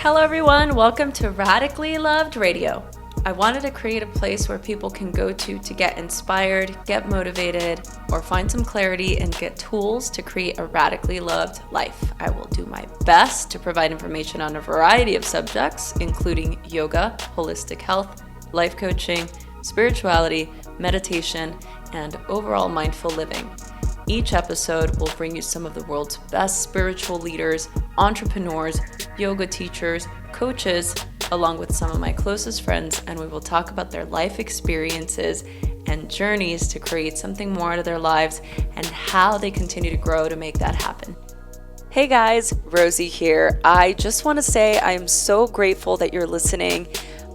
Hello everyone, welcome to Radically Loved Radio. I wanted to create a place where people can go to get inspired, get motivated, or find some clarity and get tools to create a radically loved life. I will do my best to provide information on a variety of subjects, including yoga, holistic health, life coaching, spirituality, meditation, and overall mindful living. Each episode will bring you some of the world's best spiritual leaders, entrepreneurs, yoga teachers, coaches, along with some of my closest friends, and we will talk about their life experiences and journeys to create something more out of their lives and how they continue to grow to make that happen. Hey guys, Rosie here. I just want to say I am so grateful that you're listening.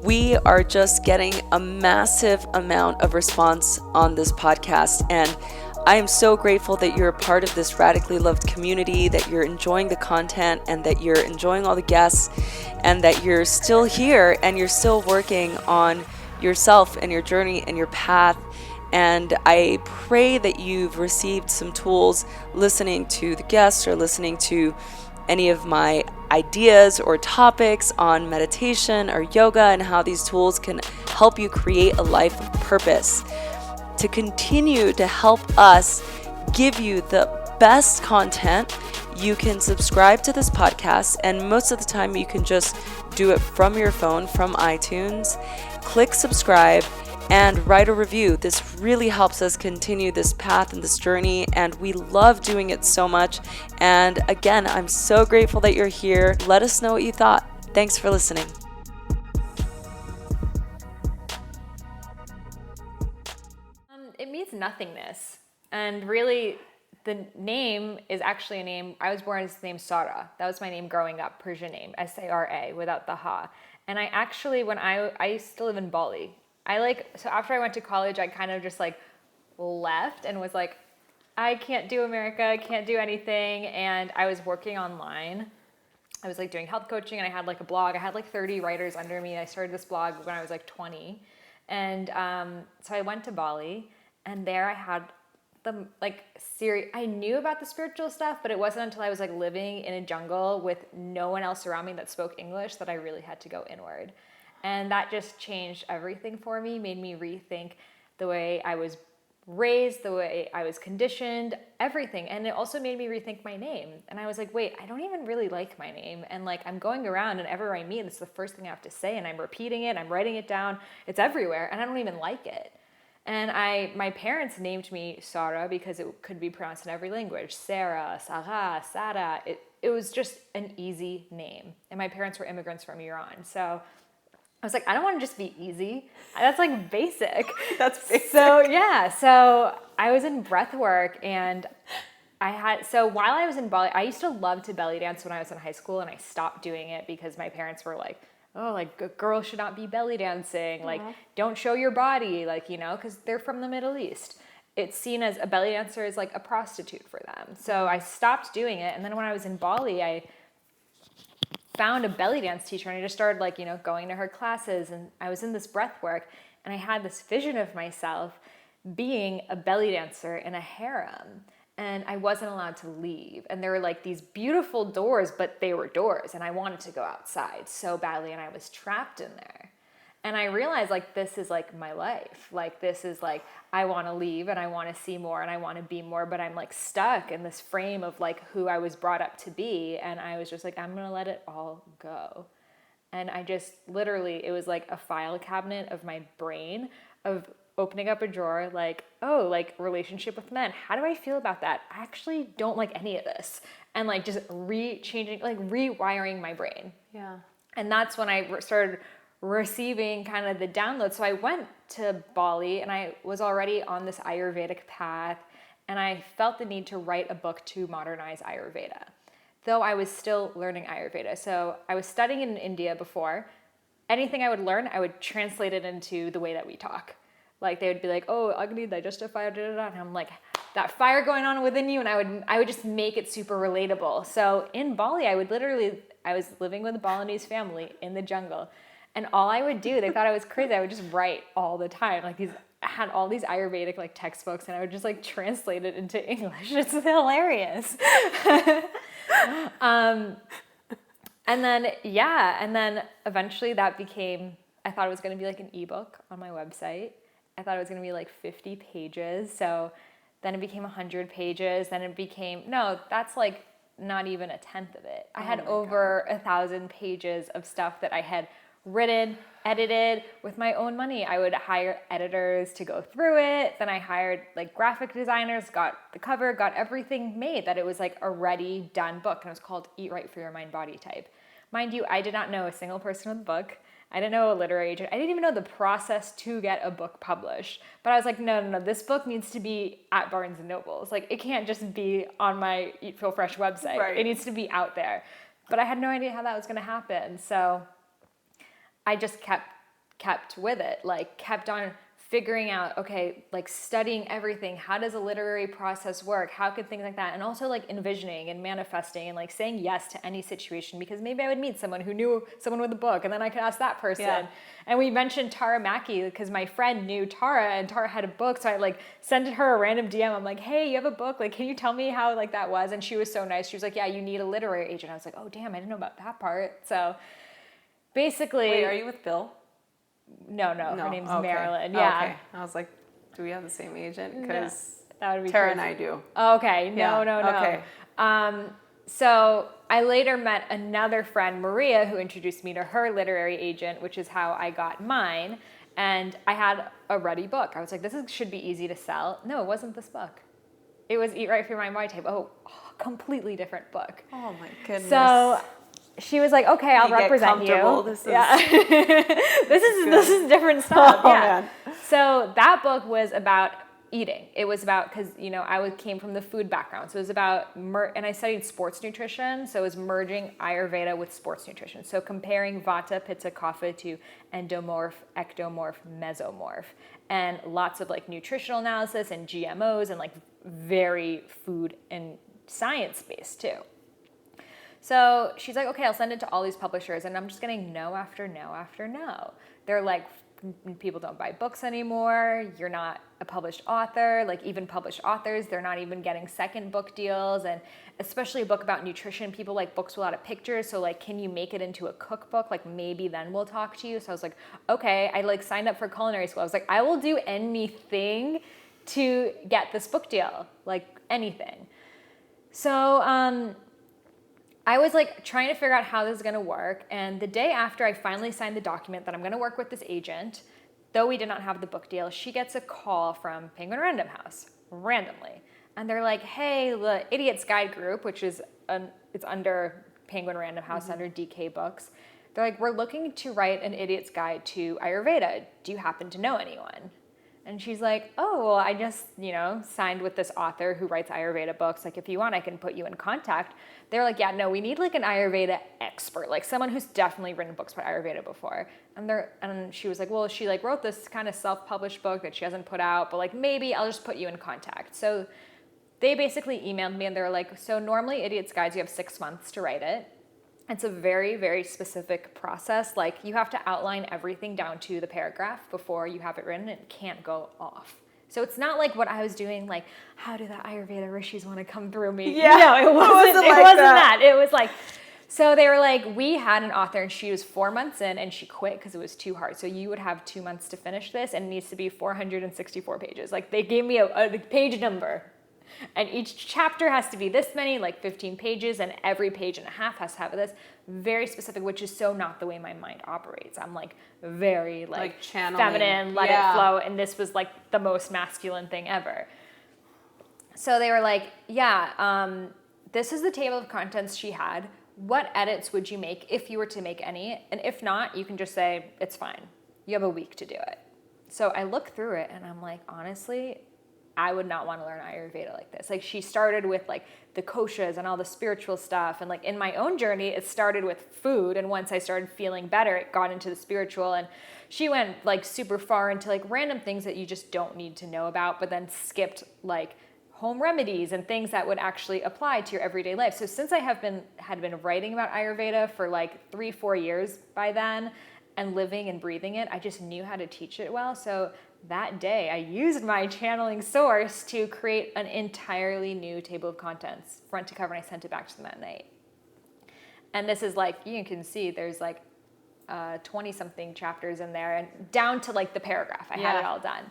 We are just getting a massive amount of response on this podcast, and I am so grateful that you're a part of this radically loved community, that you're enjoying the content and that you're enjoying all the guests and that you're still here and you're still working on yourself and your journey and your path. And I pray that you've received some tools listening to the guests or listening to any of my ideas or topics on meditation or yoga and how these tools can help you create a life of purpose. To continue to help us give you the best content, you can subscribe to this podcast, and most of the time you can just do it from your phone, from iTunes. Click subscribe and write a review. This really helps us continue this path and this journey, and we love doing it so much. And again, I'm so grateful that you're here. Let us know what you thought. Thanks for listening. It means nothingness, and really the name is actually a name. I was born as the name Sara. That was my name growing up, Persian name, Sara, without the ha. And I actually, when I used to live in Bali, so after I went to college, I kind of just left and was like, I can't do America, I can't do anything. And I was working online. I was doing health coaching, and I had a blog. I had 30 writers under me. I started this blog when I was 20. And so I went to Bali. And there I had the I knew about the spiritual stuff, but it wasn't until I was living in a jungle with no one else around me that spoke English that I really had to go inward. And that just changed everything for me, made me rethink the way I was raised, the way I was conditioned, everything. And it also made me rethink my name. And I was like, wait, I don't even really like my name. And I'm going around and everywhere I meet, it's the first thing I have to say, and I'm repeating it, I'm writing it down, it's everywhere, and I don't even like it. And my parents named me Sara because it could be pronounced in every language. Sarah, Sarah, Sara. It was just an easy name. And my parents were immigrants from Iran. So I was like, I don't want to just be easy. That's basic. That's basic. So I was in breath work, and while I was in Bali, I used to love to belly dance when I was in high school, and I stopped doing it because my parents were like, oh, girls should not be belly dancing. Don't show your body, because they're from the Middle East. It's seen as a belly dancer is a prostitute for them. So I stopped doing it. And then when I was in Bali, I found a belly dance teacher, and I just started going to her classes, and I was in this breath work, and I had this vision of myself being a belly dancer in a harem. And I wasn't allowed to leave. And there were these beautiful doors, but they were doors. And I wanted to go outside so badly, and I was trapped in there. And I realized this is my life. This is I want to leave, and I want to see more, and I want to be more, but I'm stuck in this frame of who I was brought up to be. And I was just I'm going to let it all go. And I just literally, it was a file cabinet of my brain of opening up a drawer, relationship with men. How do I feel about that? I actually don't like any of this. And just rewiring my brain. Yeah. And that's when I started receiving kind of the download. So I went to Bali, and I was already on this Ayurvedic path, and I felt the need to write a book to modernize Ayurveda, though I was still learning Ayurveda. So I was studying in India before. Anything I would learn, I would translate it into the way that we talk. They would be like, oh, Agni, digestive fire, and I'm that fire going on within you, and I would just make it super relatable. So in Bali, I was living with a Balinese family in the jungle, and all I would do, they thought I was crazy, I would just write all the time. I had all these Ayurvedic textbooks, and I would just translate it into English. It's hilarious. And then, and then eventually that became, I thought it was going to be like an ebook on my website. I thought it was going to be like 50 pages. So then it became 100 pages. Then it became, no, that's like not even a tenth of it. I had over 1,000 pages of stuff that I had written, edited with my own money. I would hire editors to go through it. Then I hired like graphic designers, got the cover, got everything made, that it was like a ready, done book. And it was called Eat Right for Your Mind Body Type. Mind you, I did not know a single person with a book. I didn't know a literary agent. I didn't even know the process to get a book published. But I was like, no, this book needs to be at Barnes & Noble's. Like, it can't just be on my Eat Feel Fresh website. Right. It needs to be out there. But I had no idea how that was going to happen. So I just kept with it, like kept on figuring out, okay, like studying everything. How does a literary process work? How could things like that? And also like envisioning and manifesting and like saying yes to any situation, because maybe I would meet someone who knew someone with a book and then I could ask that person. Yeah. And we mentioned Tara Mackey because my friend knew Tara and Tara had a book. So I like sent her a random DM. I'm like, hey, you have a book? Like, can you tell me how like that was? And she was so nice. She was like, yeah, you need a literary agent. I was like, oh damn, I didn't know about that part. So basically. Wait, are you with Bill? No, her name's Marilyn. Yeah. Okay. I was like, do we have the same agent? Because that would be Tara crazy. and I do. Okay. No. Okay. So I later met another friend, Maria, who introduced me to her literary agent, which is how I got mine. And I had a ready book. I was like, should be easy to sell. No, it wasn't this book. It was Eat Right for Your Mind Body Type. Oh, completely different book. Oh my goodness. So she was like, okay, I'll represent you. This is this is different stuff. Oh, yeah. man. So that book was about eating. It was about, because, I came from the food background. So it was about, and I studied sports nutrition. So it was merging Ayurveda with sports nutrition. So comparing Vata, Pitta, Kapha to endomorph, ectomorph, mesomorph. And lots of like nutritional analysis and GMOs and like very food and science based too. So she's like, okay, I'll send it to all these publishers. And I'm just getting no after no after no. They're like, people don't buy books anymore. You're not a published author. Like even published authors, they're not even getting second book deals. And especially a book about nutrition, people like books with a lot of pictures. So like, can you make it into a cookbook? Like maybe then we'll talk to you. So I was like, okay. I like signed up for culinary school. I was like, I will do anything to get this book deal, like anything. So, I was like trying to figure out how this is going to work. And the day after I finally signed the document that I'm going to work with this agent, though we did not have the book deal, she gets a call from Penguin Random House randomly. And they're like, hey, the Idiot's Guide group, which is it's under Penguin Random House, under DK Books. They're like, we're looking to write an Idiot's Guide to Ayurveda. Do you happen to know anyone? And she's like, oh, well, I just, signed with this author who writes Ayurveda books. Like, if you want, I can put you in contact. They're like, yeah, no, we need like an Ayurveda expert, like someone who's definitely written books about Ayurveda before. And she was like, well, she like wrote this kind of self-published book that she hasn't put out, but like maybe I'll just put you in contact. So they basically emailed me and they're like, so normally Idiot's Guides, you have 6 months to write it. It's a very, very specific process. Like you have to outline everything down to the paragraph before you have it written. It can't go off. So it's not like what I was doing, like, how do the Ayurveda rishis want to come through me? Yeah. No, it wasn't that. It was like, so they were like, we had an author and she was 4 months in and she quit because it was too hard. So you would have 2 months to finish this and it needs to be 464 pages. Like they gave me a page number. And each chapter has to be this many, like 15 pages, and every page and a half has to have this very specific, which is so not the way my mind operates. I'm like very like feminine, let it flow, and this was like the most masculine thing ever. So they were like, this is the table of contents she had. What edits would you make if you were to make any? And if not, you can just say, it's fine. You have a week to do it. So I look through it and I'm like, honestly, I would not want to learn Ayurveda like this. Like she started with like the koshas and all the spiritual stuff. And like in my own journey, it started with food. And once I started feeling better, it got into the spiritual. And she went like super far into like random things that you just don't need to know about, but then skipped like home remedies and things that would actually apply to your everyday life. So since I had been writing about Ayurveda for like 3-4 years by then and living and breathing it, I just knew how to teach it well. So that day, I used my channeling source to create an entirely new table of contents, front to cover, and I sent it back to them that night. And this is like, you can see there's like 20 something chapters in there, and down to like the paragraph. I had it all done.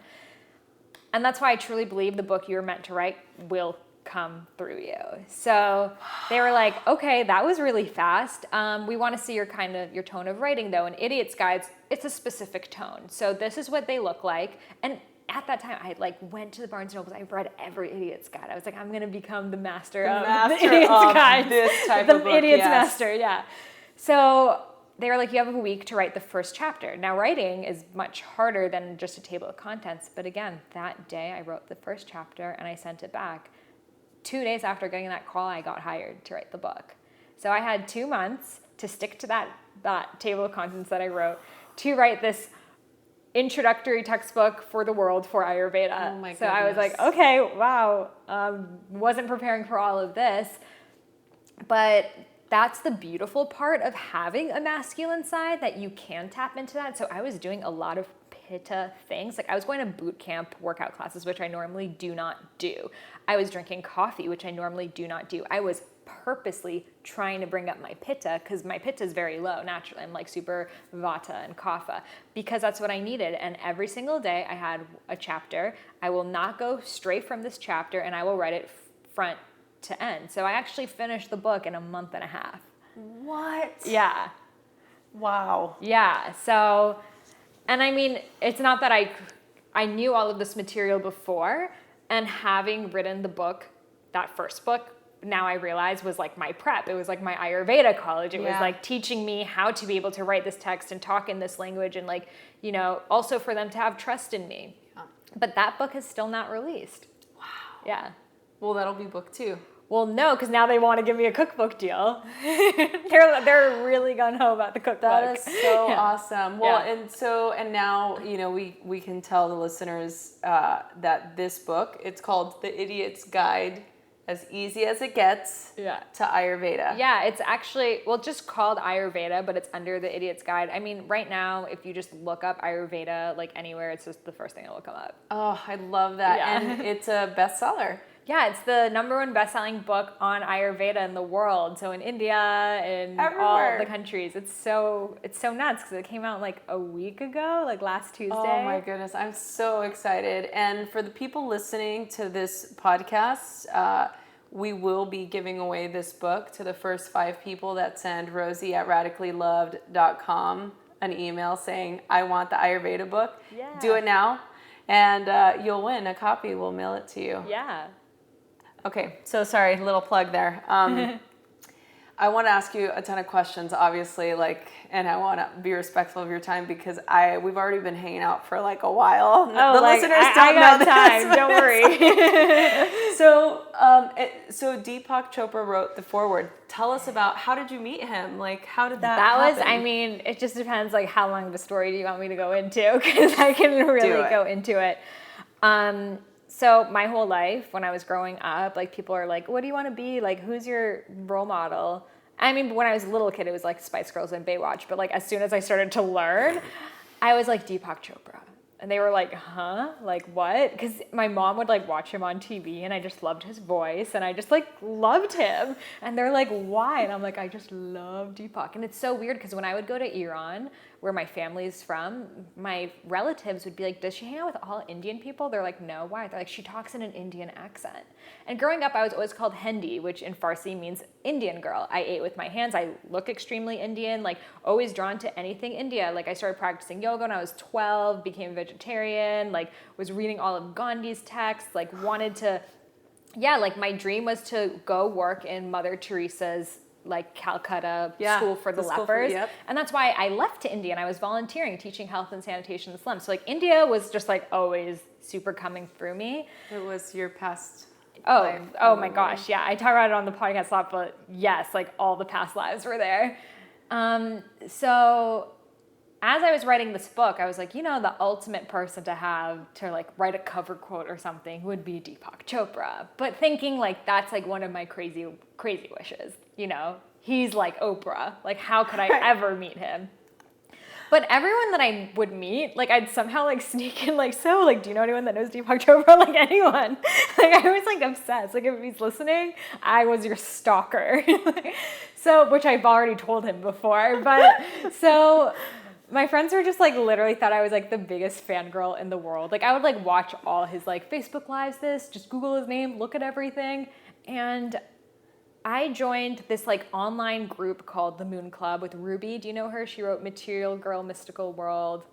And that's why I truly believe the book you were meant to write will come through you. So they were like, okay, that was really fast. We want to see your tone of writing though. In Idiot's Guides, it's a specific tone. So this is what they look like. And at that time, I like went to the Barnes & Nobles. I read every Idiot's Guide. I was like, I'm going to become the master of the Idiot's Guide. This type of book, the Idiot's master, yeah. So they were like, you have a week to write the first chapter. Now, writing is much harder than just a table of contents. But again, that day I wrote the first chapter and I sent it back. 2 days after getting that call, I got hired to write the book. So I had 2 months to stick to that table of contents that I wrote to write this introductory textbook for the world for Ayurveda. Oh my goodness. So I was like, okay, wow, wasn't preparing for all of this. But that's the beautiful part of having a masculine side, that you can tap into that. So I was doing a lot of pitta things. Like I was going to boot camp workout classes, which I normally do not do. I was drinking coffee, which I normally do not do. I was purposely trying to bring up my pitta because my pitta is very low naturally. I'm like super vata and kapha because that's what I needed. And every single day I had a chapter. I will not go stray from this chapter and I will write it front to end. So I actually finished the book in a month and a half. What? Yeah. Wow. Yeah. So, and I mean, it's not that I knew all of this material before, and having written the book, that first book, now I realize was like my prep. It was like my Ayurveda college. It was like teaching me how to be able to write this text and talk in this language, and like, you know, also for them to have trust in me. Yeah. But that book is still not released. Wow. Yeah. Well, that'll be book 2. Well, no, because now they want to give me a cookbook deal. They're really gung-ho about the cookbook. That is so awesome. Well, Yeah. and now, you know, we can tell the listeners that this book, it's called The Idiot's Guide, as easy as it gets to Ayurveda. Yeah, it's actually, well, just called Ayurveda, but it's under The Idiot's Guide. I mean, right now, if you just look up Ayurveda, like anywhere, it's just the first thing that will come up. Oh, I love that. Yeah. And it's a bestseller. Yeah, it's the #1 best-selling book on Ayurveda in the world. So in India, in all the countries, it's so nuts because it came out like a week ago, like last Tuesday. Oh my goodness, I'm so excited. And for the people listening to this podcast, we will be giving away this book to the first 5 people that send Rosie at radicallyloved.com an email saying, I want the Ayurveda book. Yeah. Do it now, and you'll win a copy. We'll mail it to you. Yeah. Okay, so sorry, little plug there. I want to ask you a ton of questions, obviously, and I want to be respectful of your time because we've already been hanging out for like a while. Oh, the listeners don't I got know time. this. Don't worry. So Deepak Chopra wrote the foreword. Tell us about, how did you meet him? Like, how did that happen? I mean, it just depends like how long of a story do you want me to go into, because I can really go into it. So my whole life, when I was growing up, like people are like, what do you want to be? Like, who's your role model? I mean, when I was a little kid, it was like Spice Girls and Baywatch. But like as soon as I started to learn, I was like Deepak Chopra. And they were like, huh? Like what? Because my mom would like watch him on TV and I just loved his voice and I just like loved him. And they're like, why? And I'm like, I just love Deepak. And it's so weird because when I would go to Iran, where my family's from, my relatives would be like, does she hang out with all Indian people? They're like, no, why? They're like, she talks in an Indian accent. And growing up, I was always called Hindi, which in Farsi means Indian girl. I ate with my hands. I look extremely Indian, like always drawn to anything India. Like I started practicing yoga when I was 12, became vegetarian, like was reading all of Gandhi's texts, like wanted to, like my dream was to go work in Mother Teresa's like Calcutta school for the lepers. And that's why I left to India and I was volunteering, teaching health and sanitation in the slums. So like India was just like always super coming through me. It was your past life. Oh my gosh. Yeah. I talk about it on the podcast a lot, but yes, like all the past lives were there. So as I was writing this book, I was like, the ultimate person to have to like write a cover quote or something would be Deepak Chopra. But thinking like that's like one of my crazy wishes, he's like Oprah. Like how could I ever meet him? But everyone that I would meet, like I'd somehow like sneak in like, so like, do you know anyone that knows Deepak Chopra? Like anyone. Like I was like obsessed. Like if he's listening, I was your stalker. So, which I've already told him before. But so my friends were just like literally thought I was like the biggest fangirl in the world. Like I would like watch all his like Facebook lives, just Google his name, look at everything. And I joined this like online group called the Moon Club with Ruby. Do you know her? She wrote Material Girl, Mystical World.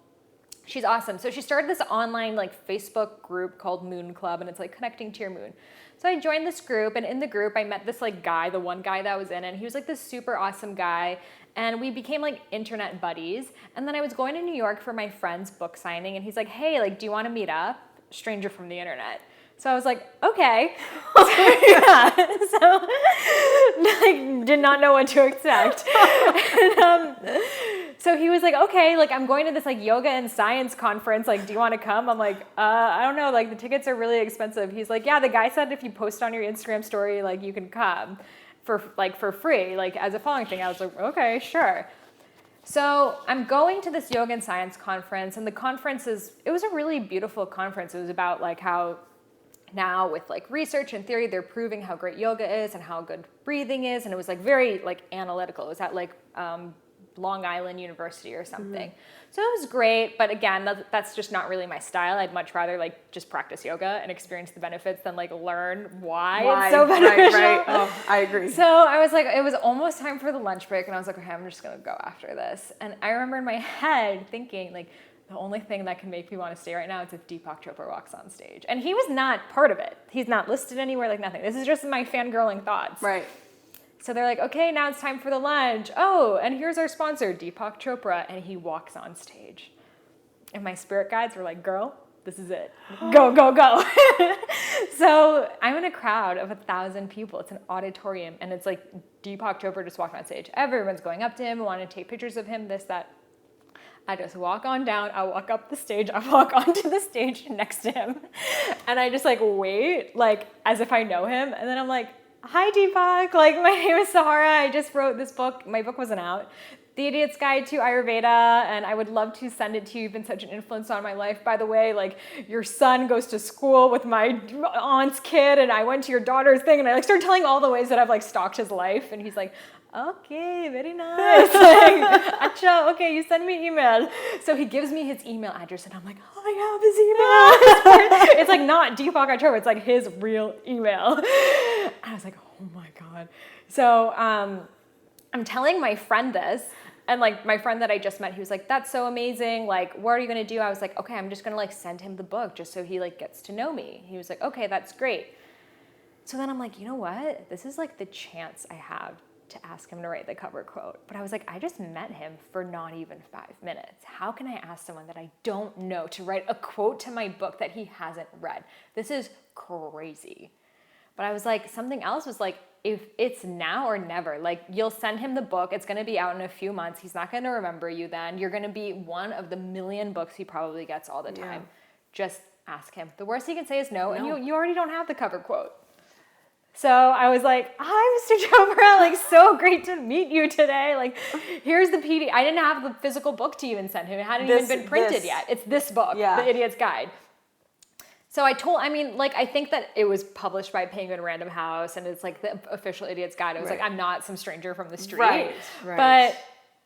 She's awesome. So she started this online like Facebook group called Moon Club, and it's like connecting to your moon. So I joined this group, and in the group I met this like guy, the one guy that was in it, and he was like this super awesome guy. And we became like internet buddies. And then I was going to New York for my friend's book signing, and he's like, hey, like, do you want to meet up? Stranger from the internet. So I was like, okay. Yeah. So like, did not know what to expect. And, so he was like, okay, like I'm going to this like yoga and science conference. Like, do you want to come? I'm like, I don't know. Like the tickets are really expensive. He's like, yeah, the guy said if you post on your Instagram story, like you can come for free, like as a following thing. I was like, okay, sure. So I'm going to this yoga and science conference, and the conference it was a really beautiful conference. It was about like how now with like research and theory, they're proving how great yoga is and how good breathing is. And it was like very like analytical. It was at like Long Island University or something. Mm-hmm. So it was great. But again, that's just not really my style. I'd much rather like just practice yoga and experience the benefits than like learn why it's so beneficial. Right. Oh, I agree. So I was like, it was almost time for the lunch break. And I was like, okay, I'm just going to go after this. And I remember in my head thinking like, the only thing that can make me want to stay right now is if Deepak Chopra walks on stage. And he was not part of it. He's not listed anywhere, like nothing. This is just my fangirling thoughts. Right. So they're like, okay, now it's time for the lunch. Oh, and here's our sponsor, Deepak Chopra. And he walks on stage. And my spirit guides were like, girl, this is it. Go, go, go. So I'm in a crowd of 1,000 people. It's an auditorium. And it's like Deepak Chopra just walked on stage. Everyone's going up to him, wanting to take pictures of him, this, that. I just walk on down, I walk up the stage, I walk onto the stage next to him. And I just like wait, like as if I know him. And then I'm like, hi Deepak, like my name is Sahara. I just wrote this book. My book wasn't out. The Idiot's Guide to Ayurveda, and I would love to send it to you. You've been such an influence on my life. By the way, like your son goes to school with my aunt's kid, and I went to your daughter's thing, and I like started telling all the ways that I've like stalked his life. And he's like, okay, very nice. Like, acha, okay, you send me email. So he gives me his email address, and I'm like, oh, I have his email. It's like not Deepak Chopra, it's like his real email. And I was like, oh my God. So I'm telling my friend this, and like my friend that I just met, he was like, that's so amazing. Like, what are you gonna do? I was like, okay, I'm just gonna like send him the book just so he like gets to know me. He was like, okay, that's great. So then I'm like, you know what? This is like the chance I have to ask him to write the cover quote. But I was like, I just met him for not even 5 minutes. How can I ask someone that I don't know to write a quote to my book that he hasn't read? This is crazy. But I was like, something else was like, if it's now or never, like you'll send him the book, it's gonna be out in a few months, he's not gonna remember you then, you're gonna be one of the million books he probably gets all the time. Yeah. Just ask him. The worst he can say is no. And you already don't have the cover quote. So I was like, hi, Mr. Chopra, like so great to meet you today. Like, here's the PDF. I didn't have the physical book to even send him. It hadn't even been printed yet. It's this book, The Idiot's Guide. So I think that it was published by Penguin Random House, and it's like the official Idiot's Guide. I was like, I'm not some stranger from the street. Right. But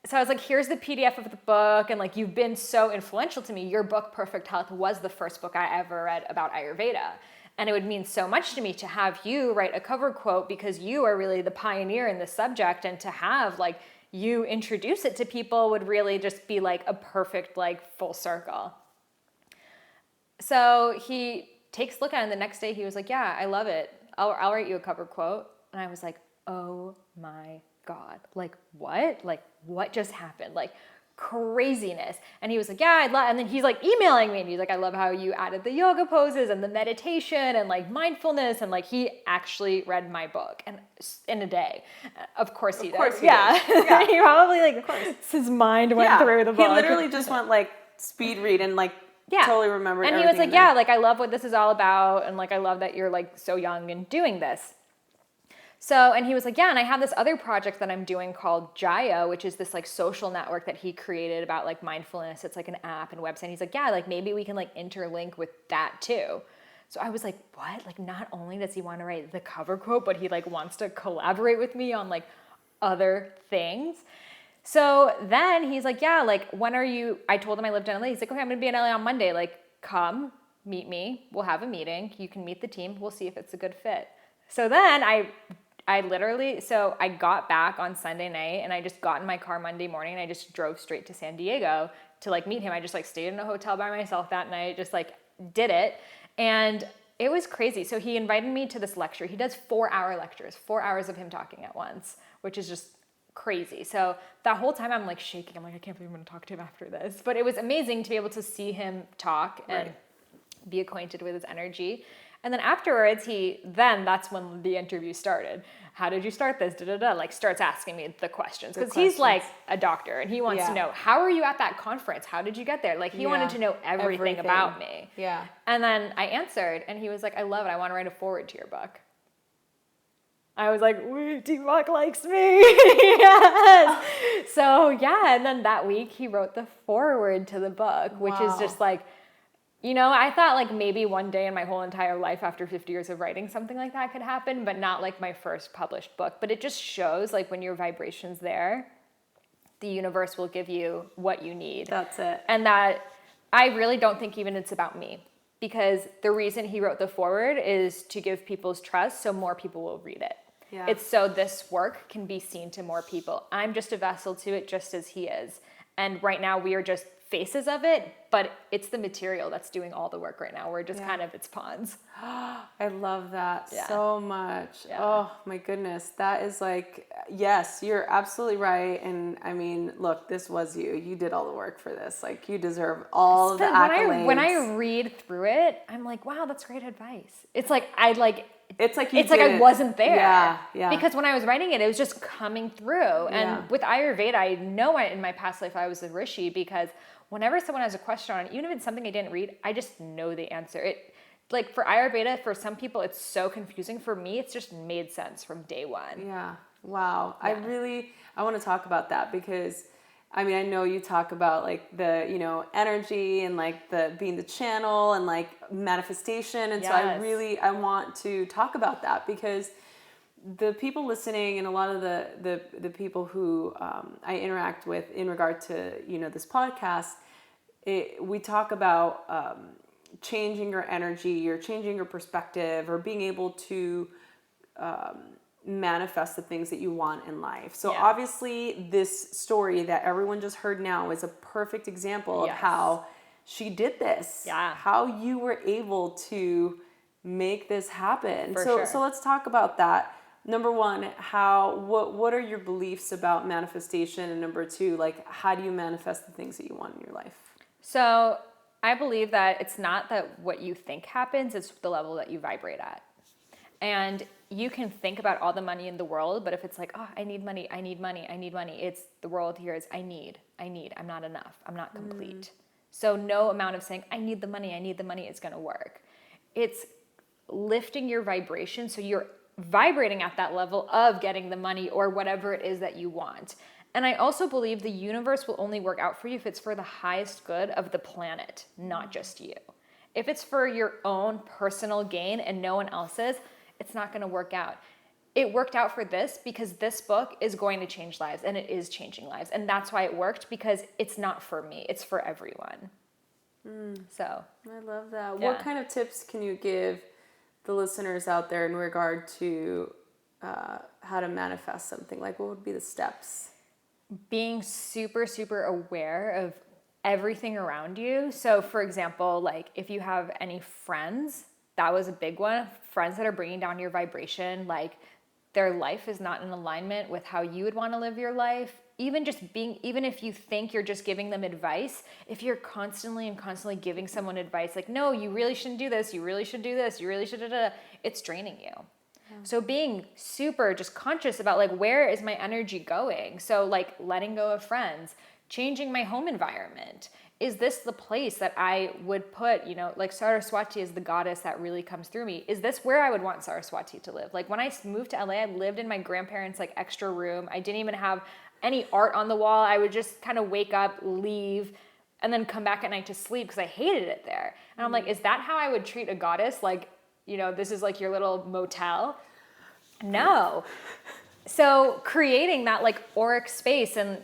so I was like, here's the PDF of the book, and like, you've been so influential to me. Your book, Perfect Health, was the first book I ever read about Ayurveda. And it would mean so much to me to have you write a cover quote because you are really the pioneer in this subject, and to have like you introduce it to people would really just be like a perfect like full circle. So he takes a look at it, and the next day he was like, yeah, I love it. I'll write you a cover quote. And I was like, oh my God, like what? Like what just happened? Like craziness. And he was like, yeah, I'd love, and then he's like emailing me, and he's like, I love how you added the yoga poses and the meditation and like mindfulness, and like he actually read my book and in a day. Of course he did. Yeah. He probably like his mind went through the book. He literally just went like speed read and like totally remembered and everything. And he was like, like I love what this is all about, and like I love that you're like so young and doing this. So, and he was like, yeah, and I have this other project that I'm doing called Jaya, which is this like social network that he created about like mindfulness. It's like an app and website. And he's like, yeah, like maybe we can like interlink with that too. So I was like, what? Like not only does he want to write the cover quote, but he like wants to collaborate with me on like other things. So then he's like, yeah, like when are you, I told him I lived in LA. He's like, okay, I'm going to be in LA on Monday. Like come meet me. We'll have a meeting. You can meet the team. We'll see if it's a good fit. So then I literally, so I got back on Sunday night and I just got in my car Monday morning and I just drove straight to San Diego to like meet him. I just like stayed in a hotel by myself that night, just like did it. And it was crazy. So he invited me to this lecture. He does 4-hour lectures, 4 hours of him talking at once, which is just crazy. So that whole time I'm like shaking. I'm like, I can't believe I'm going to talk to him after this. But it was amazing to be able to see him talk and be acquainted with his energy. And then afterwards, that's when the interview started. How did you start this? Like starts asking me the questions. Because he's like a doctor and he wants to know, how are you at that conference? How did you get there? Like he wanted to know everything about me. Yeah. And then I answered and he was like, I love it. I want to write a foreword to your book. I was like, Deepak likes me. Yes. So yeah, and then that week he wrote the foreword to the book, which is just like, you know, I thought like maybe one day in my whole entire life after 50 years of writing something like that could happen, but not like my first published book. But it just shows like when your vibration's there, the universe will give you what you need. That's it. And that I really don't think even it's about me, because the reason he wrote the foreword is to give people's trust so more people will read it. Yeah. It's so this work can be seen to more people. I'm just a vessel to it just as he is. And right now we are just faces of it, but it's the material that's doing all the work right now. We're just kind of its pawns. I love that so much. Yeah. Oh my goodness. That is like, yes, you're absolutely right. And I mean, look, this was you. You did all the work for this. Like you deserve all of the accolades. When I read through it, I'm like, wow, that's great advice. It's like, I wasn't there. Yeah. Because when I was writing it, it was just coming through. And with Ayurveda, I know in my past life I was a rishi, because whenever someone has a question on it, even if it's something I didn't read, I just know the answer. It, like for Ayurveda, for some people, it's so confusing. For me, it's just made sense from day one. Yeah. Wow. Yeah. I want to talk about that, because I mean, I know you talk about like the, you know, energy and like the being the channel and like manifestation. And so I want to talk about that, because the people listening and a lot of the people who I interact with in regard to, you know, this podcast, we talk about changing your energy or changing your perspective or being able to manifest the things that you want in life. So obviously this story that everyone just heard now is a perfect example of how she did this, how you were able to make this happen. So let's talk about that. Number one, what are your beliefs about manifestation? And number two, like, how do you manifest the things that you want in your life? So I believe that it's not that what you think happens, it's the level that you vibrate at. And you can think about all the money in the world, but if it's like, oh, I need money, it's the world here is I need, I'm not enough, I'm not complete. So no amount of saying, I need the money is going to work. It's lifting your vibration so you're vibrating at that level of getting the money or whatever it is that you want. And I also believe the universe will only work out for you if it's for the highest good of the planet, not just you. If it's for your own personal gain and no one else's, it's not going to work out. It worked out for this because this book is going to change lives, and it is changing lives. And that's why it worked, because it's not for me, it's for everyone. So I love that. What kind of tips can you give the listeners out there in regard to how to manifest something? Like, what would be the steps? Being super, super aware of everything around you. So for example, like if you have any friends, that was a big one. Friends that are bringing down your vibration, like their life is not in alignment with how you would want to live your life. Even if you think you're just giving them advice, if you're constantly giving someone advice, like, no, you really shouldn't do this, you really should do this, you really should, it's draining you. Yeah. So being super just conscious about like, where is my energy going? So like letting go of friends, changing my home environment. Is this the place that I would put, like Saraswati is the goddess that really comes through me. Is this where I would want Saraswati to live? Like when I moved to LA, I lived in my grandparents' like extra room. I didn't even have any art on the wall. I would just kind of wake up, leave, and then come back at night to sleep because I hated it there. And I'm like, is that how I would treat a goddess? Like, this is like your little motel? No. So creating that like auric space and,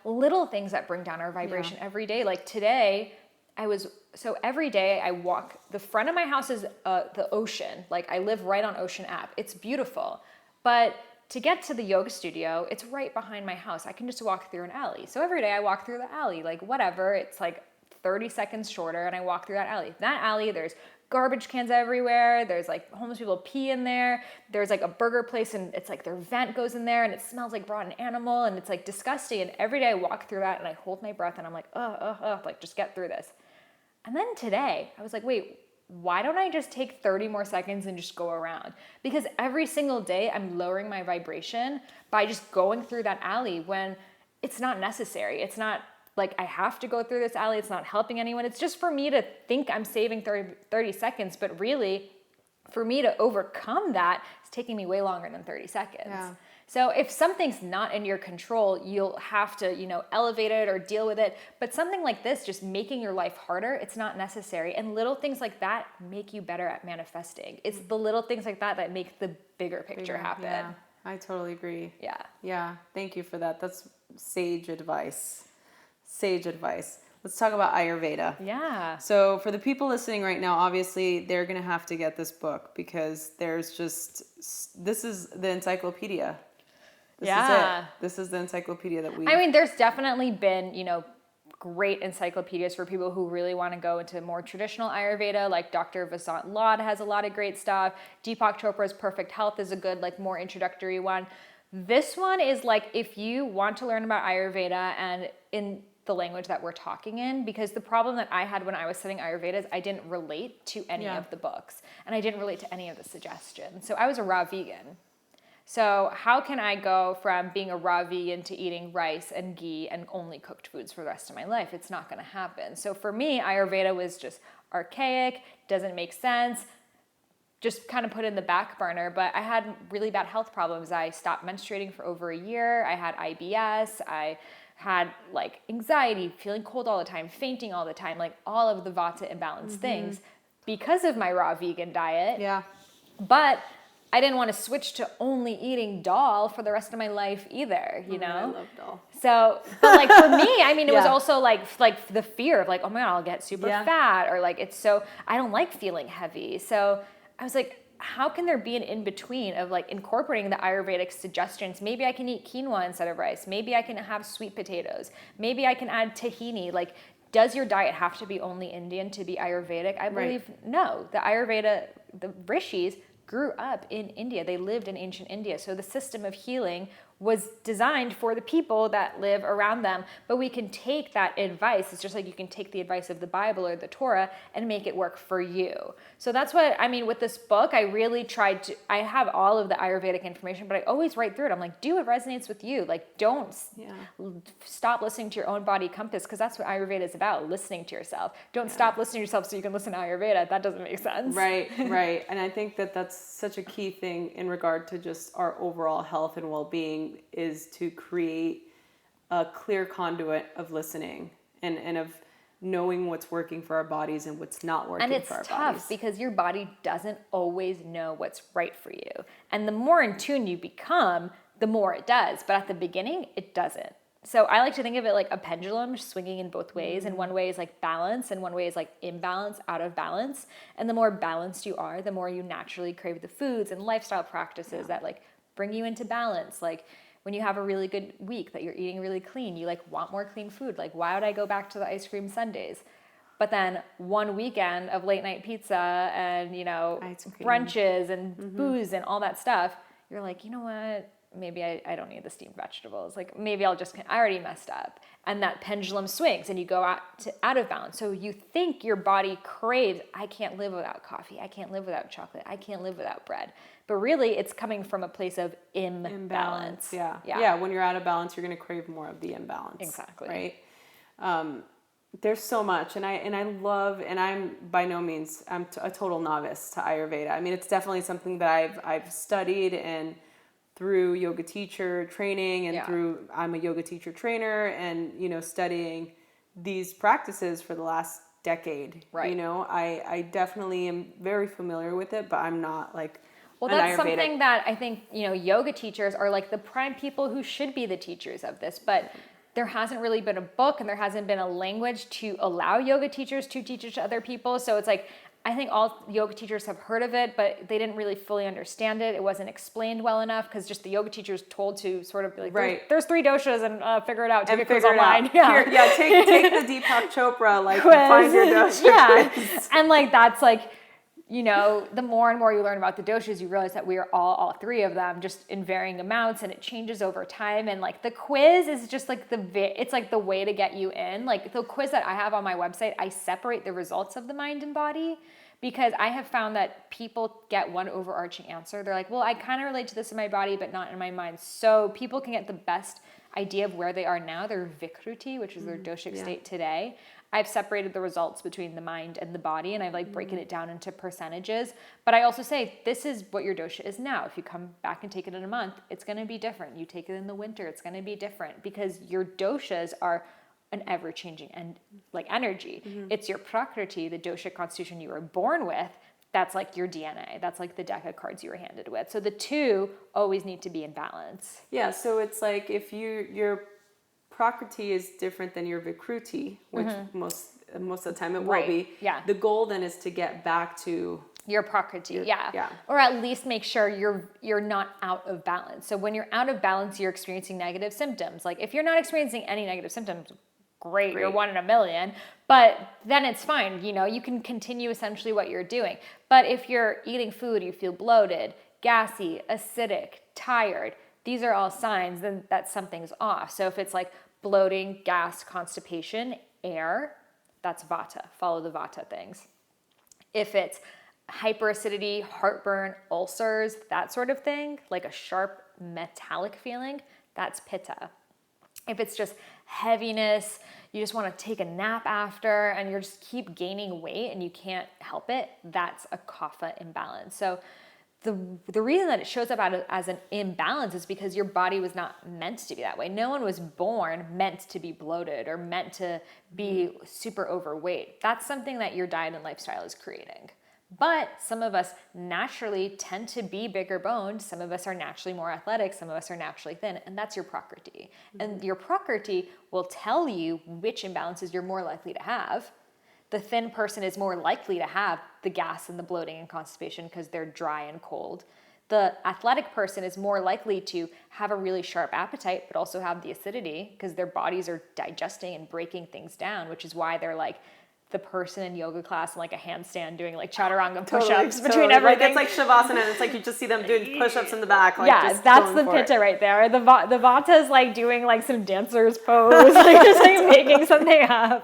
little things that bring down our vibration every day. Like today, every day I walk, the front of my house is the ocean. Like I live right on Ocean Ave. It's beautiful. But to get to the yoga studio, it's right behind my house. I can just walk through an alley. So every day I walk through the alley, like whatever. It's like 30 seconds shorter and I walk through that alley. That alley, there's garbage cans everywhere. There's like homeless people pee in there. There's like a burger place and it's like their vent goes in there and it smells like rotten animal and it's like disgusting. And every day I walk through that and I hold my breath and I'm like, like just get through this. And then today I was like, wait, why don't I just take 30 more seconds and just go around? Because every single day I'm lowering my vibration by just going through that alley when it's not necessary. It's not like I have to go through this alley. It's not helping anyone. It's just for me to think I'm saving 30 seconds, but really for me to overcome that, it's taking me way longer than 30 seconds. Yeah. So if something's not in your control, you'll have to, elevate it or deal with it. But something like this, just making your life harder, it's not necessary. And little things like that make you better at manifesting. It's the little things like that that make the bigger picture happen. Yeah, I totally agree. Yeah. Yeah, thank you for that. That's sage advice. Sage advice. Let's talk about Ayurveda. Yeah. So for the people listening right now, obviously they're going to have to get this book because this is the encyclopedia. This is it. This is the encyclopedia that there's definitely been, great encyclopedias for people who really want to go into more traditional Ayurveda, like Dr. Vasant Lad has a lot of great stuff. Deepak Chopra's Perfect Health is a good, more introductory one. This one is if you want to learn about Ayurveda and in the language that we're talking in, because the problem that I had when I was studying Ayurveda is I didn't relate to any of the books and I didn't relate to any of the suggestions. So I was a raw vegan. So how can I go from being a raw vegan to eating rice and ghee and only cooked foods for the rest of my life? It's not going to happen. So for me, Ayurveda was just archaic, doesn't make sense, just kind of put in the back burner. But I had really bad health problems. I stopped menstruating for over a year. I had IBS. I had anxiety, feeling cold all the time, fainting all the time, all of the vata imbalance things because of my raw vegan diet. Yeah. But I didn't want to switch to only eating dal for the rest of my life either, you know? I love dal. So, but for me, it was also the fear of oh my God, I'll get super fat or I don't like feeling heavy. So I was like, how can there be an in-between of incorporating the Ayurvedic suggestions? Maybe I can eat quinoa instead of rice. Maybe I can have sweet potatoes. Maybe I can add tahini. Does your diet have to be only Indian to be Ayurvedic? I believe no. The Ayurveda, the rishis grew up in India. They lived in ancient India. So the system of healing was designed for the people that live around them. But we can take that advice. It's just like you can take the advice of the Bible or the Torah and make it work for you. So that's what, with this book, I really tried to, I have all of the Ayurvedic information, but I always write through it. I'm do what resonates with you. Don't stop listening to your own body compass, because that's what Ayurveda is about, listening to yourself. Don't stop listening to yourself so you can listen to Ayurveda. That doesn't make sense. Right. And I think that that's such a key thing in regard to just our overall health and well-being, is to create a clear conduit of listening and of knowing what's working for our bodies and what's not working for our bodies. And it's tough because your body doesn't always know what's right for you. And the more in tune you become, the more it does. But at the beginning, it doesn't. So I like to think of it like a pendulum swinging in both ways. And one way is balance, and one way is imbalance, out of balance. And the more balanced you are, the more you naturally crave the foods and lifestyle practices that bring you into balance. When you have a really good week that you're eating really clean, you want more clean food. Why would I go back to the ice cream sundaes? But then one weekend of late night pizza and, brunches and booze and all that stuff, you're you know what? Maybe I don't need the steamed vegetables. Maybe I already messed up. And that pendulum swings and you go out of balance. So you think your body craves, I can't live without coffee. I can't live without chocolate. I can't live without bread. But really it's coming from a place of imbalance. Yeah. When you're out of balance, you're going to crave more of the imbalance. Exactly. Right. there's so much, and I love, and I'm by no means a total novice to Ayurveda. I mean, it's definitely something that I've studied, and through yoga teacher training, and I'm a yoga teacher trainer, and studying these practices for the last decade. Right. I definitely am very familiar with it, but I'm not like. Well, that's something that I think, yoga teachers are like the prime people who should be the teachers of this, but there hasn't really been a book and there hasn't been a language to allow yoga teachers to teach it to other people. So it's like, I think all yoga teachers have heard of it, but they didn't really fully understand it. It wasn't explained well enough because just the yoga teachers told to sort of be like, there's 3 doshas and figure it out. Take a quiz online. Take the Deepak Chopra quiz. Find your dosha. Yeah, and that's the more and more you learn about the doshas, you realize that we are all 3 of them, just in varying amounts, and it changes over time. And the quiz is just it's the way to get you in. The quiz that I have on my website, I separate the results of the mind and body, because I have found that people get one overarching answer. They're like, well, I kind of relate to this in my body, but not in my mind. So people can get the best idea of where they are now, their vikruti, which is their doshic state today. I've separated the results between the mind and the body, and I've broken it down into percentages. But I also say, this is what your dosha is now. If you come back and take it in a month, it's going to be different. You take it in the winter, it's going to be different, because your doshas are an ever-changing energy. It's your prakriti, the dosha constitution you were born with. That's your DNA. That's the deck of cards you were handed with. So the 2 always need to be in balance. Yeah, so it's if your prakriti is different than your vikruti, which most of the time it will be. Yeah. The goal then is to get back to your prakriti. Yeah. Or at least make sure you're not out of balance. So when you're out of balance, you're experiencing negative symptoms. If you're not experiencing any negative symptoms, great. You're 1 in a million. But then it's fine. You can continue essentially what you're doing. But if you're eating food, you feel bloated, gassy, acidic, tired, these are all signs then that something's off. So if it's bloating, gas, constipation, air, that's vata. Follow the vata things. If it's hyperacidity, heartburn, ulcers, that sort of thing, a sharp metallic feeling, that's pitta. If it's just heaviness, you just want to take a nap after, and you just keep gaining weight and you can't help it, that's a kapha imbalance. So the reason that it shows up as an imbalance is because your body was not meant to be that way. No one was born meant to be bloated or meant to be super overweight. That's something that your diet and lifestyle is creating. But some of us naturally tend to be bigger boned. Some of us are naturally more athletic. Some of us are naturally thin. And that's your prakriti. And your prakriti will tell you which imbalances you're more likely to have. The thin person is more likely to have the gas and the bloating and constipation because they're dry and cold. The athletic person is more likely to have a really sharp appetite, but also have the acidity because their bodies are digesting and breaking things down, which is why they're the person in yoga class in a handstand doing chaturanga push-ups between everything. It's Shavasana, and it's you just see them doing push-ups in the back. Just that's the pitta right there. The vata is doing some dancer's pose, just making something up,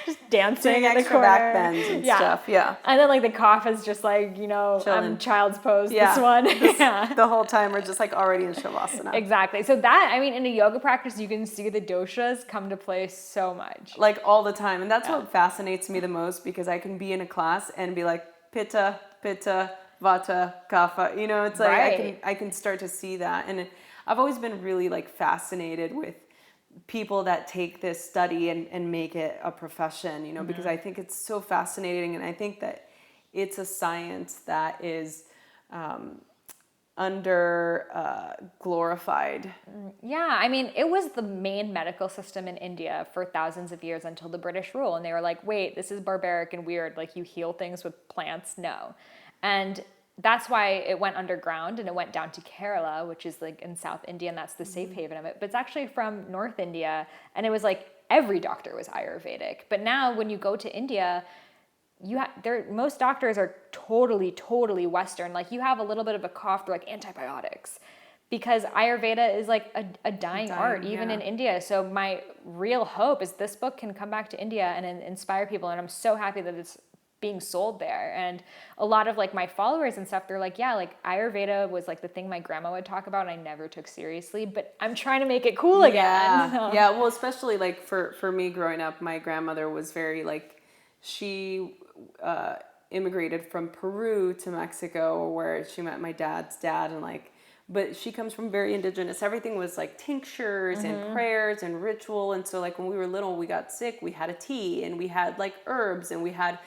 just dancing doing in the extra corner. back bends and stuff. Yeah. And then the cough is just I'm child's pose. This one. The whole time we're just already in Shavasana. Exactly. So that, in a yoga practice, you can see the doshas come to play so much. All the time. And that's what fascinates me the most, because I can be in a class and be pitta, vata, kapha. It's I can start to see that. And I've always been really fascinated with people that take this study and make it a profession, because I think it's so fascinating, and I think that it's a science that is under glorified. Yeah, it was the main medical system in India for thousands of years until the British rule, and they were wait, this is barbaric and weird, you heal things with plants? No. And that's why it went underground and it went down to Kerala, which is in South India, and that's the safe haven of it. But it's actually from North India, and it was every doctor was Ayurvedic. But now when you go to India, most doctors are totally Western. You have a little bit of a cough, they're antibiotics, because Ayurveda is a dying art, even in India. So my real hope is this book can come back to India and inspire people. And I'm so happy that it's being sold there. And a lot of like my followers and stuff, they're like, yeah, like Ayurveda was like the thing my grandma would talk about and I never took seriously, but I'm trying to make it cool again. Yeah. Well, especially like for me growing up, my grandmother was very like, she immigrated from Peru to Mexico, where she met my dad's dad, and like, but she comes from very indigenous. Everything was like tinctures and prayers and ritual. And so like when we were little, we got sick, we had a tea and we had like herbs and we had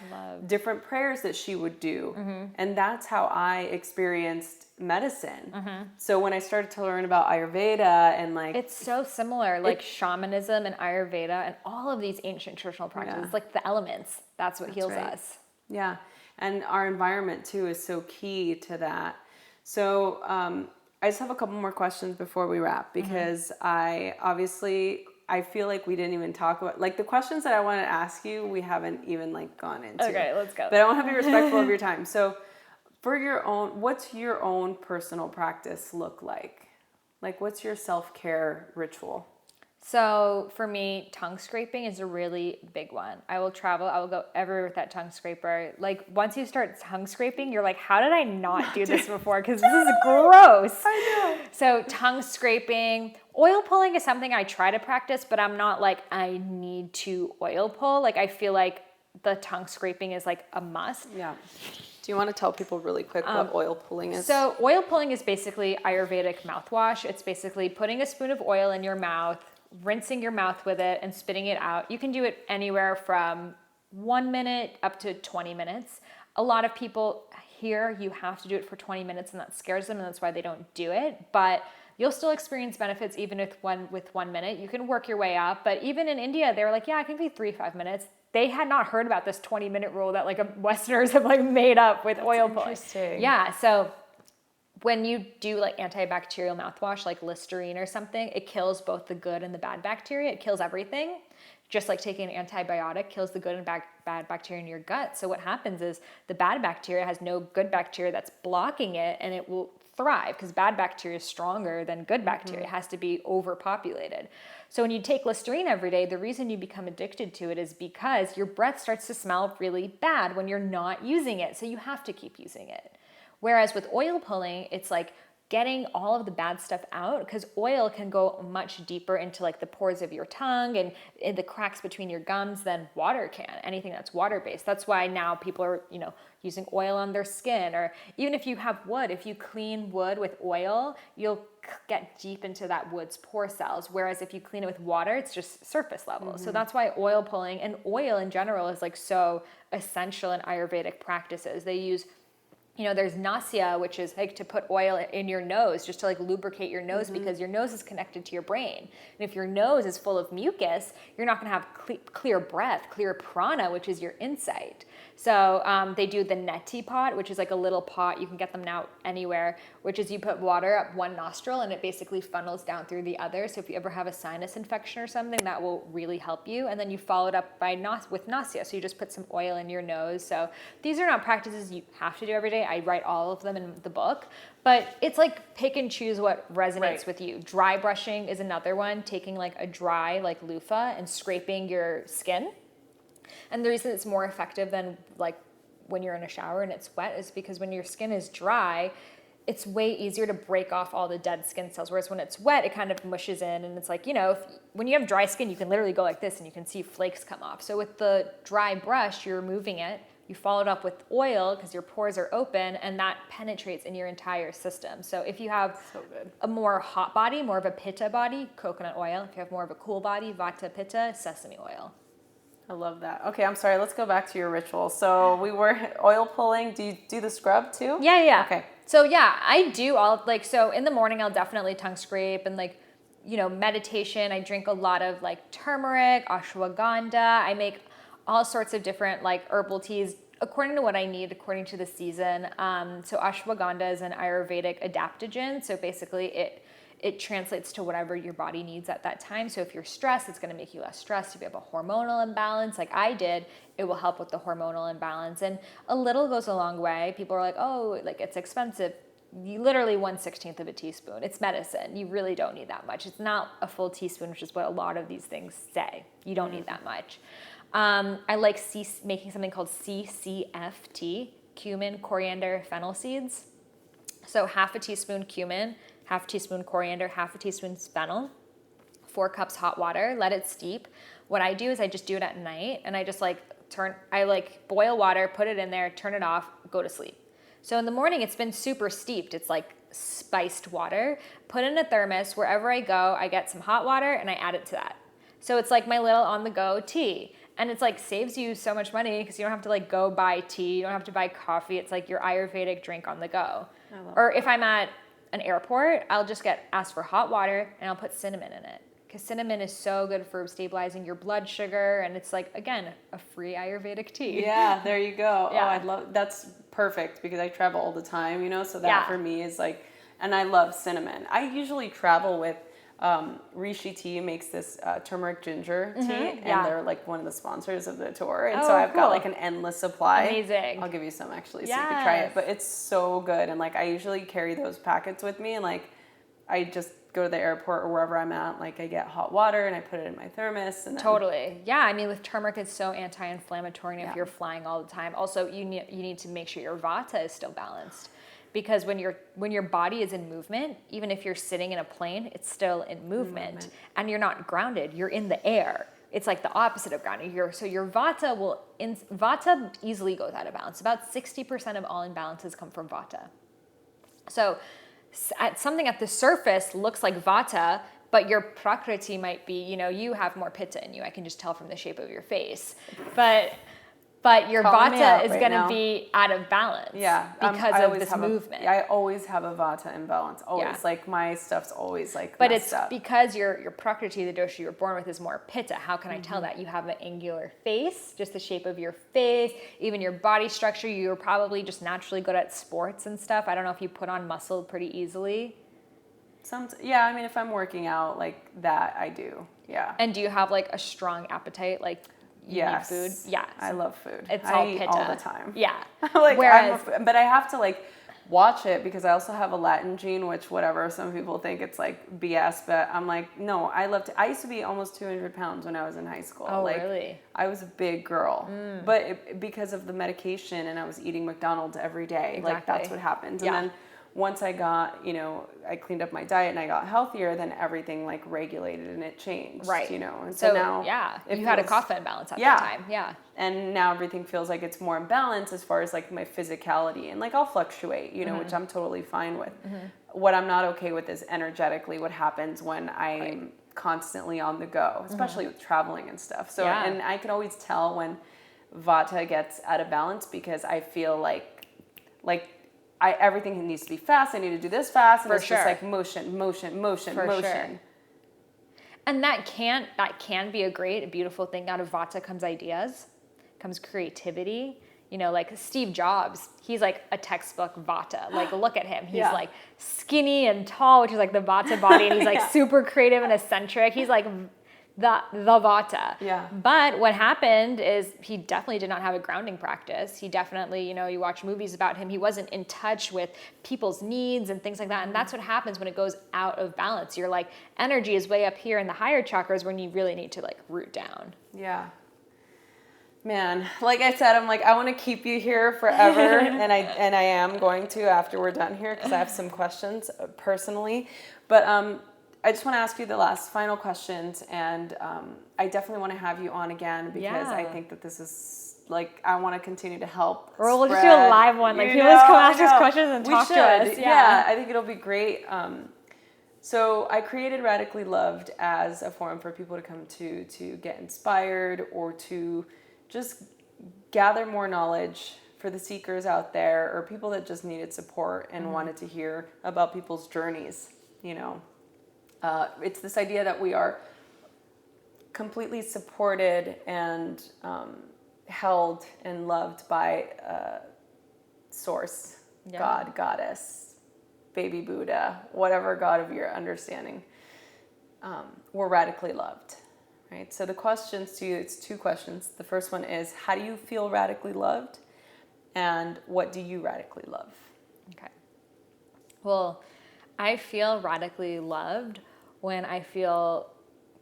different prayers that she would do. And that's how I experienced medicine. So when I started to learn about Ayurveda and like... It's so similar, like shamanism and Ayurveda and all of these ancient traditional practices, like the elements, that's what heals us. Yeah. And our environment too is so key to that. So, I just have a couple more questions before we wrap, because I feel like we didn't even talk about, like, the questions that I want to ask you, we haven't even like gone into. Okay, let's go. But I want to be respectful of your time. So for your own, what's your own personal practice look like? Like, what's your self-care ritual? So for me, tongue scraping is a really big one. I will travel, I will go everywhere with that tongue scraper. Like once you start tongue scraping, you're like, how did I not do this before? Because this is gross. I know. So tongue scraping, oil pulling is something I try to practice, but I'm not like, I need to oil pull. Like I feel like the tongue scraping is like a must. Yeah. Do you want to tell people really quick what oil pulling is? So oil pulling is basically Ayurvedic mouthwash. It's basically putting a spoon of oil in your mouth, rinsing your mouth with it and spitting it out. You can do it anywhere from 1 minute up to 20 minutes. A lot of people here, you have to do it for 20 minutes and that scares them and that's why they don't do it. But you'll still experience benefits even with 1 minute. You can work your way up. But even in India, they were like, yeah, I can be 3-5 minutes. They had not heard about this 20-minute rule that like Westerners have like made up with oil pulling. Interesting. Yeah, so when you do like antibacterial mouthwash, like Listerine or something, it kills both the good and the bad bacteria. It kills everything. Just like taking an antibiotic kills the good and bad bacteria in your gut. So what happens is the bad bacteria has no good bacteria that's blocking it, and it will thrive because bad bacteria is stronger than good bacteria. It has to be overpopulated. So when you take Listerine every day, the reason you become addicted to it is because your breath starts to smell really bad when you're not using it. So you have to keep using it. Whereas with oil pulling, it's like getting all of the bad stuff out, because oil can go much deeper into like the pores of your tongue and in the cracks between your gums than water can, anything that's water-based. That's why now people are, using oil on their skin, or even if you have wood, if you clean wood with oil, you'll get deep into that Woods Pore Cells. Whereas if you clean it with water, it's just surface level. So that's why oil pulling and oil in general is like so essential in Ayurvedic practices. They use there's Nasia, which is like to put oil in your nose just to like lubricate your nose, because your nose is connected to your brain. And if your nose is full of mucus, you're not going to have clear breath, clear prana, which is your insight. So they do the Neti pot, which is like a little pot. You can get them now anywhere, which is you put water up one nostril and it basically funnels down through the other. So if you ever have a sinus infection or something, that will really help you. And then you follow it up with Nasia. So you just put some oil in your nose. So these are not practices you have to do every day. I write all of them in the book, but it's like pick and choose what resonates with you. Dry brushing is another one, taking like a dry like loofah and scraping your skin. And the reason it's more effective than like when you're in a shower and it's wet is because when your skin is dry, it's way easier to break off all the dead skin cells. Whereas when it's wet, it kind of mushes in, and it's like, when you have dry skin, you can literally go like this and you can see flakes come off. So with the dry brush, you're removing it. You follow it up with oil because your pores are open, and that penetrates in your entire system. So if you have a more hot body, more of a pitta body, coconut oil. If you have more of a cool body, vata pitta, sesame oil. I love that. Okay, I'm sorry. Let's go back to your ritual. So we were oil pulling. Do you do the scrub too? Yeah. Okay. So yeah, I do all so in the morning I'll definitely tongue scrape and meditation. I drink a lot of turmeric, ashwagandha. I make all sorts of different herbal teas according to what I need, according to the season. So ashwagandha is an Ayurvedic adaptogen. So basically it translates to whatever your body needs at that time. So if you're stressed, it's going to make you less stressed. If you have a hormonal imbalance, like I did, it will help with the hormonal imbalance. And a little goes a long way. People are like, oh, it's expensive. literally 1/16 of a teaspoon. It's medicine. You really don't need that much. It's not a full teaspoon, which is what a lot of these things say. You don't need that much. I like making something called CCFT, cumin, coriander, fennel seeds. So half a teaspoon cumin, half a teaspoon coriander, half a teaspoon fennel, 4 cups hot water, let it steep. What I do is I just do it at night, and I just boil water, put it in there, turn it off, go to sleep. So in the morning, it's been super steeped. It's like spiced water. Put in a thermos. Wherever I go, I get some hot water and I add it to that. So it's like my little on-the-go tea. And it's like saves you so much money because you don't have to like go buy tea. You don't have to buy coffee. It's like your Ayurvedic drink on the go. Or if I'm at an airport, I'll just ask for hot water and I'll put cinnamon in it. Because cinnamon is so good for stabilizing your blood sugar, and it's like, again, a free Ayurvedic tea. Yeah, there you go. Yeah. That's perfect because I travel all the time, so that for me is like, and I love cinnamon. I usually travel with Rishi Tea makes this turmeric ginger tea, and they're like one of the sponsors of the tour, and so I've got like an endless supply. Amazing. I'll give you some actually so you can try it, but it's so good, and like I usually carry those packets with me, and like I just go to the airport or wherever I'm at, like I get hot water and I put it in my thermos. And then... Totally. Yeah, I mean with turmeric it's so anti-inflammatory, and if you're flying all the time, also you need to make sure your vata is still balanced. Because when your body is in movement, even if you're sitting in a plane, it's still in movement. And you're not grounded, you're in the air. It's like the opposite of grounding. So your vata easily goes out of balance. About 60% of all imbalances come from vata. So something at the surface looks like vata, but your prakriti might be, you have more pitta in you. I can just tell from the shape of your face. But your vata is going to be out of balance because of this movement. I always have a vata imbalance. Always. Yeah. Like my stuff's always like But messed it's up. because your prakriti, the dosha you're born with, is more pitta. How can I tell that? You have an angular face, just the shape of your face, even your body structure. You're probably just naturally good at sports and stuff. I don't know if you put on muscle pretty easily. Yeah, I mean, if I'm working out like that, I do. Yeah. And do you have like a strong appetite? Like, you need food? Yeah. I love food. I eat pitta all the time. Yeah. Like, but I have to like watch it because I also have a Latin gene, which whatever, some people think it's like BS, but I'm like, no, I used to be almost 200 pounds when I was in high school. Oh, like, really? I was a big girl, but because of the medication and I was eating McDonald's every day, like that's what happened. And then once I got, I cleaned up my diet and I got healthier, then everything like regulated and it changed, right. And so now you had a kapha imbalance at that time. Yeah. And now everything feels like it's more in balance as far as like my physicality, and like I'll fluctuate, which I'm totally fine with. What I'm not okay with is energetically what happens when I'm constantly on the go, especially with traveling and stuff. So, and I can always tell when vata gets out of balance because I feel like everything needs to be fast. I need to do this fast, and it's just like motion. Sure. And that can be a beautiful thing. Out of vata comes ideas, comes creativity. Like Steve Jobs, he's like a textbook vata. Like look at him. He's like skinny and tall, which is like the vata body, and he's like super creative and eccentric. He's like the vata. Yeah. But what happened is he definitely did not have a grounding practice. He definitely, you watch movies about him, he wasn't in touch with people's needs and things like that. And that's what happens when it goes out of balance. Your like energy is way up here in the higher chakras when you really need to like root down. Yeah. Man, like I said, I'm like, I want to keep you here forever. and I am going to after we're done here because I have some questions personally. But I just want to ask you the final questions, and I definitely want to have you on again because I think that this is like, I want to continue to help. Or we'll just do a live one. Like people just come ask us questions and talk to us. Yeah, I think it'll be great. So I created Radically Loved as a forum for people to come to get inspired or to just gather more knowledge for the seekers out there or people that just needed support and wanted to hear about people's journeys, It's this idea that we are completely supported and held and loved by source, God, goddess, baby Buddha, whatever God of your understanding. We're radically loved, right? So the questions to you, it's 2 questions. The first one is, how do you feel radically loved? And what do you radically love? Okay. Well, I feel radically loved when I feel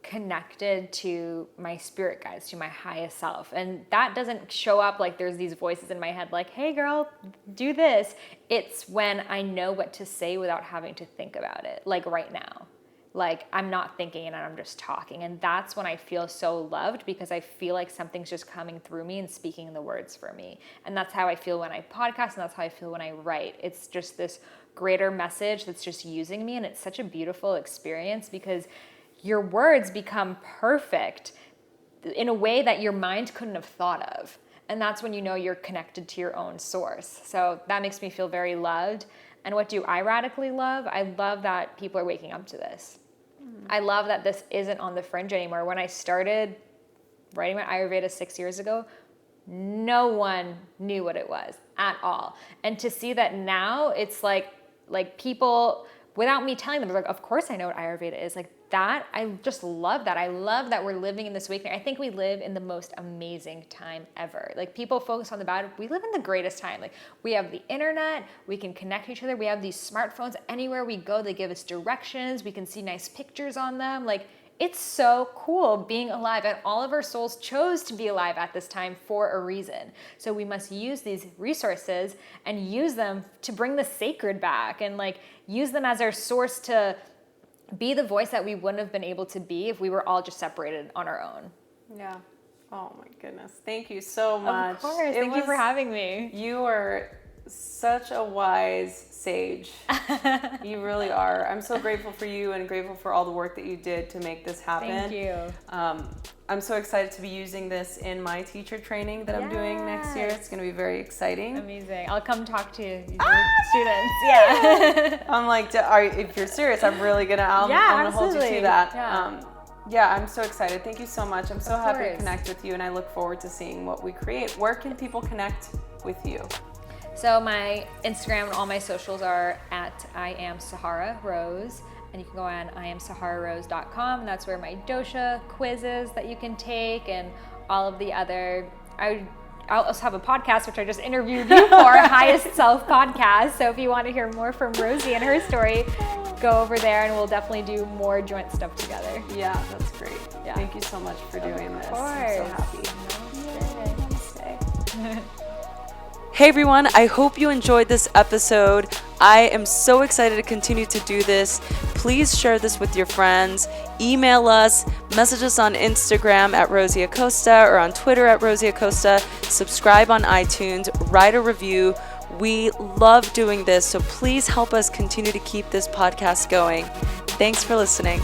connected to my spirit guides, to my highest self. And that doesn't show up like there's these voices in my head like, hey girl, do this. It's when I know what to say without having to think about it, like right now. Like I'm not thinking and I'm just talking. And that's when I feel so loved, because I feel like something's just coming through me and speaking the words for me. And that's how I feel when I podcast, and that's how I feel when I write. It's just this greater message that's just using me. And it's such a beautiful experience, because your words become perfect in a way that your mind couldn't have thought of. And that's when you know you're connected to your own source. So that makes me feel very loved. And what do I radically love? I love that people are waking up to this. I love that this isn't on the fringe anymore. When I started writing my Ayurveda 6 years ago, no one knew what it was at all. And to see that now, it's like people, without me telling them, they're like, of course I know what Ayurveda is. Like that, I just love that. I love that we're living in this awakening. I think we live in the most amazing time ever. Like people focus on the bad. We live in the greatest time. Like we have the internet, we can connect to each other. We have these smartphones. Anywhere we go, they give us directions. We can see nice pictures on them. Like it's so cool being alive, and all of our souls chose to be alive at this time for a reason. So we must use these resources and use them to bring the sacred back, and like use them as our source to be the voice that we wouldn't have been able to be if we were all just separated on our own. Yeah. Oh my goodness. Thank you so much. Of course. Thank you for having me. You are such a wise sage. You really are. I'm so grateful for you, and grateful for all the work that you did to make this happen. Thank you. I'm so excited to be using this in my teacher training that I'm doing next year. It's going to be very exciting. Amazing. I'll come talk to your students. Yeah. I'm like, if you're serious, I'm really going to, I'm going to hold you to that. Yeah, I'm so excited. Thank you so much. I'm so happy to connect with you, and I look forward to seeing what we create. Where can people connect with you? So my Instagram and all my socials are at I am Sahara Rose. And you can go on iamsahararose.com, and that's where my dosha quizzes that you can take, and all of the other, I also have a podcast, which I just interviewed you for, Highest Self Podcast. So if you want to hear more from Rosie and her story, go over there, and we'll definitely do more joint stuff together. Yeah, that's great. Yeah. Thank you so much for doing this. I'm so happy. Namaste. Hey everyone, I hope you enjoyed this episode. I am so excited to continue to do this. Please share this with your friends. Email us, message us on Instagram at Rosie Acosta, or on Twitter at Rosie Acosta. Subscribe on iTunes, write a review. We love doing this, so please help us continue to keep this podcast going. Thanks for listening.